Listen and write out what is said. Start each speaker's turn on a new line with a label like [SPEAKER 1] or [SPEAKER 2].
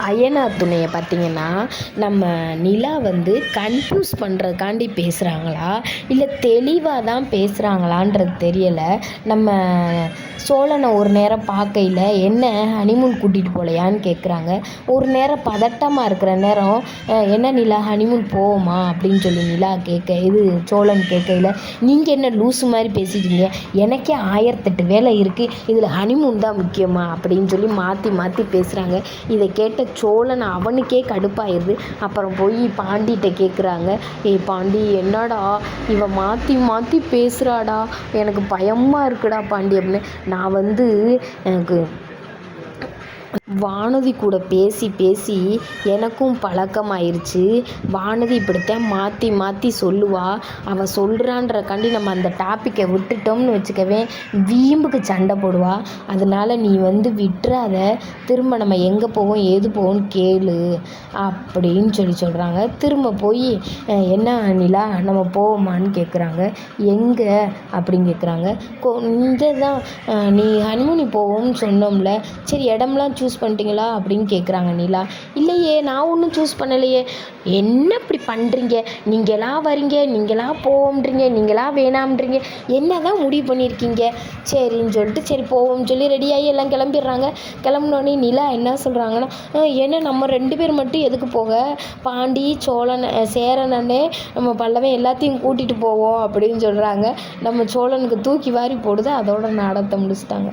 [SPEAKER 1] அய்யனார் துணையை பார்த்திங்கன்னா நம்ம நிலா வந்து கன்ஃப்யூஸ் பண்ணுறதுக்காண்டி பேசுகிறாங்களா இல்லை தெளிவாக தான் பேசுகிறாங்களான்றது தெரியலை. நம்ம சோழனை ஒரு நேரம் பார்க்கையில் என்ன ஹனிமூன் கூட்டிகிட்டு போகலையான்னு கேட்குறாங்க. ஒரு நேரம் பதட்டமாக இருக்கிற நேரம் என்ன நிலா ஹனிமூன் போவோமா அப்படின்னு சொல்லி நிலா இது சோழன் கேட்கையில் நீங்கள் என்ன லூஸு மாதிரி பேசிட்டீங்க, எனக்கே 1008 வேலை இருக்குது, இதில் ஹனிமூன் தான் முக்கியமா அப்படின்னு சொல்லி மாற்றி மாற்றி பேசுகிறாங்க. இதை கேட்ட சோழன் அவனுக்கே கடுப்பாயிருது. அப்புறம் போய் பாண்டிகிட்ட கேட்குறாங்க, ஏய் பாண்டி என்னடா இவன் மாற்றி மாற்றி பேசுகிறாடா, எனக்கு பயமாக இருக்குடா பாண்டி அப்படின்னு. நான் எனக்கு வானதி கூட பேசி பேசி எனக்கும் பழக்கமாயிருச்சு. வானதி இப்படித்தான் மாற்றி மாற்றி சொல்லுவா. அவள் சொல்கிறான்றக்காண்டி நம்ம அந்த டாப்பிக்கை விட்டுட்டோம்னு வச்சுக்கவே வீம்புக்கு சண்டை போடுவா. அதனால் நீ விட்டுறாத, திரும்ப நம்ம எங்கே போவோம் ஏது போவோம்னு கேளு அப்படின்னு சொல்கிறாங்க. திரும்ப போய் என்ன நிலா நம்ம போவோமான்னு கேட்குறாங்க. எங்கே அப்படின்னு கேட்குறாங்க. இந்த தான் நீ ஹனிமூனி போவோம்னு சொன்னோம்ல, சரி இடம்லாம் சூஸ் பண்ணிட்டீங்களா அப்படின்னு கேட்குறாங்க நிலா. இல்லையே நான் ஒன்றும் சூஸ் பண்ணலையே. என்ன இப்படி பண்ணுறீங்க, நீங்களா வரீங்க, நீங்களா போவோம்ன்றீங்க, நீங்களா வேணாம்ன்றீங்க, என்ன தான் முடிவு பண்ணியிருக்கீங்க? சரின்னு சொல்லிட்டு சரி போவோம்னு சொல்லி ரெடியாகி எல்லாம் கிளம்பிடுறாங்க. கிளம்புனோடனே நிலா என்ன சொல்கிறாங்கன்னா, ஏன்னா நம்ம 2 பேர் மட்டும் எதுக்கு போக, பாண்டி சோழன் சேரனே நம்ம பல்லவன் எல்லாத்தையும் கூட்டிகிட்டு போவோம் அப்படின்னு சொல்கிறாங்க. நம்ம சோழனுக்கு தூக்கி வாரி போடுது. அதோட நாடகத்தை முடிச்சிட்டாங்க.